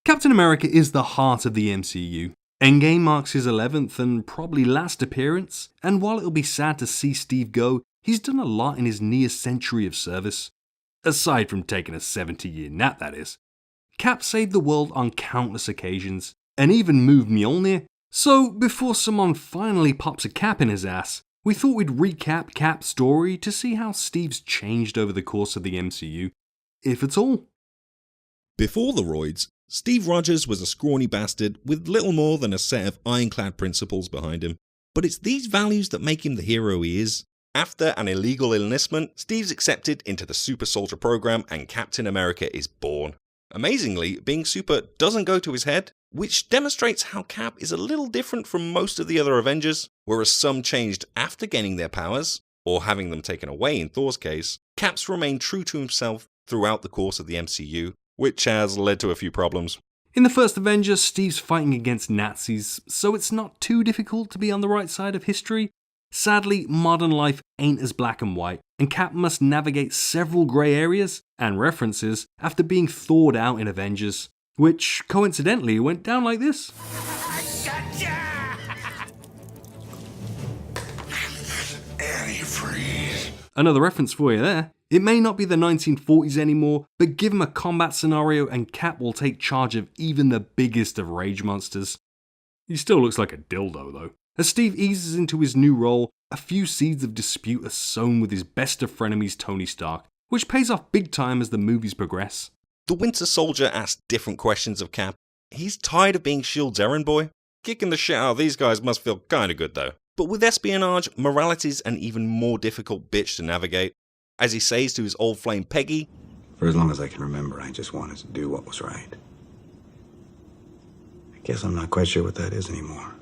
Captain America is the heart of the MCU. Endgame marks his 11th and probably last appearance, and while it'll be sad to see Steve go, he's done a lot in his near century of service. Aside from taking a 70-year nap, that is. Cap saved the world on countless occasions, and even moved Mjolnir. So, before someone finally pops a cap in his ass, we thought we'd recap Cap's story to see how Steve's changed over the course of the MCU, if at all. Before the roids, Steve Rogers was a scrawny bastard with little more than a set of ironclad principles behind him. But it's these values that make him the hero he is. After an illegal enlistment, Steve's accepted into the Super Soldier program and Captain America is born. Amazingly, being super doesn't go to his head, which demonstrates how Cap is a little different from most of the other Avengers. Whereas some changed after gaining their powers, or having them taken away in Thor's case, Cap's remained true to himself throughout the course of the MCU, which has led to a few problems. In the first Avengers, Steve's fighting against Nazis, so it's not too difficult to be on the right side of history. Sadly, modern life ain't as black and white, and Cap must navigate several grey areas and references after being thawed out in Avengers, which coincidentally went down like this. Antifreeze. Another reference for you there. It may not be the 1940s anymore, but give him a combat scenario and Cap will take charge of even the biggest of rage monsters. He still looks like a dildo though. As Steve eases into his new role, a few seeds of dispute are sown with his best of frenemies Tony Stark, which pays off big time as the movies progress. The Winter Soldier asks different questions of Cap. He's tired of being S.H.I.E.L.D's errand boy. Kicking the shit out of these guys must feel kinda good though. But with espionage, morality's an even more difficult bitch to navigate. As he says to his old flame Peggy, For as long as I can remember, I just wanted to do what was right. I guess I'm not quite sure what that is anymore.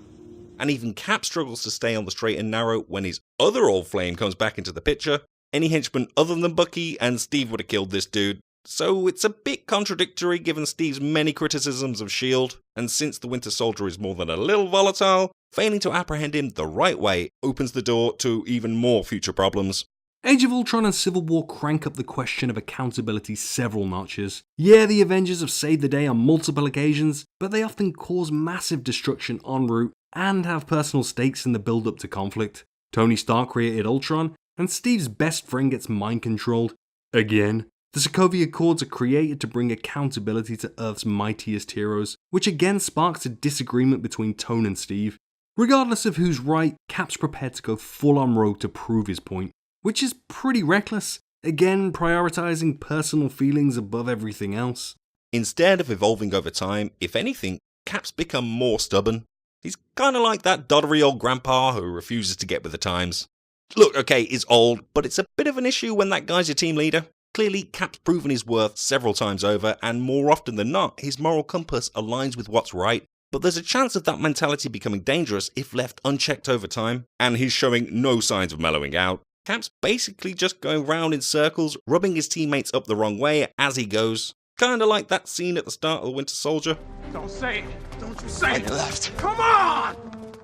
and even Cap struggles to stay on the straight and narrow when his other old flame comes back into the picture. Any henchman other than Bucky and Steve would have killed this dude. So it's a bit contradictory given Steve's many criticisms of S.H.I.E.L.D., and since the Winter Soldier is more than a little volatile, failing to apprehend him the right way opens the door to even more future problems. Age of Ultron and Civil War crank up the question of accountability several notches. Yeah, the Avengers have saved the day on multiple occasions, but they often cause massive destruction en route and have personal stakes in the build-up to conflict. Tony Stark created Ultron, and Steve's best friend gets mind-controlled. Again. The Sokovia Accords are created to bring accountability to Earth's mightiest heroes, which again sparks a disagreement between Tony and Steve. Regardless of who's right, Cap's prepared to go full-on rogue to prove his point, which is pretty reckless, again prioritizing personal feelings above everything else. Instead of evolving over time, if anything, Cap's become more stubborn. He's kinda like that doddery old grandpa who refuses to get with the times. Look, okay, he's old, but it's a bit of an issue when that guy's your team leader. Clearly, Cap's proven his worth several times over, and more often than not, his moral compass aligns with what's right. But there's a chance of that mentality becoming dangerous if left unchecked over time, and he's showing no signs of mellowing out. Cap's basically just going round in circles, rubbing his teammates up the wrong way as he goes. Kinda like that scene at the start of The Winter Soldier. Don't say it! Don't you say it! He left. Come on!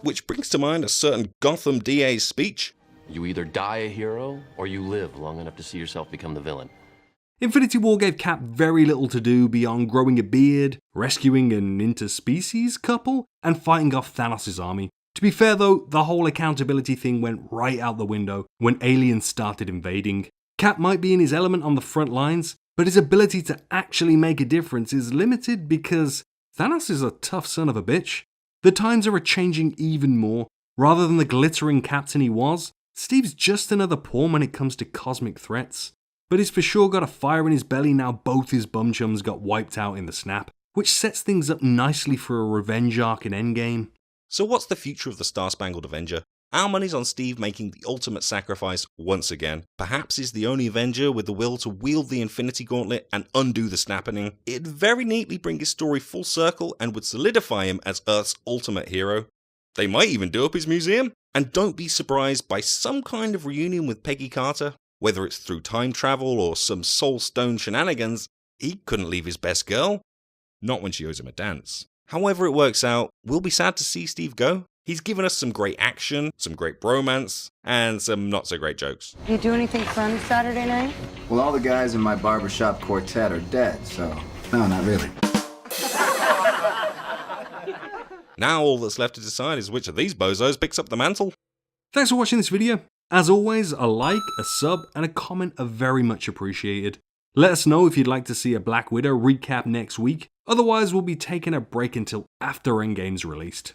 Which brings to mind a certain Gotham DA's speech. You either die a hero, or you live long enough to see yourself become the villain. Infinity War gave Cap very little to do beyond growing a beard, rescuing an interspecies couple, and fighting off Thanos' army. To be fair though, the whole accountability thing went right out the window when aliens started invading. Cap might be in his element on the front lines, but his ability to actually make a difference is limited because Thanos is a tough son of a bitch. The times are changing even more. Rather than the glittering captain he was, Steve's just another pawn when it comes to cosmic threats. But he's for sure got a fire in his belly now both his bum chums got wiped out in the snap, which sets things up nicely for a revenge arc in Endgame. So what's the future of the Star Spangled Avenger? Our money's on Steve making the ultimate sacrifice once again. Perhaps he's the only Avenger with the will to wield the Infinity Gauntlet and undo the snapping. It'd very neatly bring his story full circle and would solidify him as Earth's ultimate hero. They might even do up his museum. And don't be surprised by some kind of reunion with Peggy Carter. Whether it's through time travel or some soul stone shenanigans, he couldn't leave his best girl. Not when she owes him a dance. However it works out, we'll be sad to see Steve go. He's given us some great action, some great bromance, and some not so great jokes. You do anything fun Saturday night? Well, all the guys in my barbershop quartet are dead, so no, not really. Now all that's left to decide is which of these bozos picks up the mantle. Thanks for watching this video. As always, a like, a sub, and a comment are very much appreciated. Let us know if you'd like to see a Black Widow recap next week, otherwise we'll be taking a break until after Endgame's released.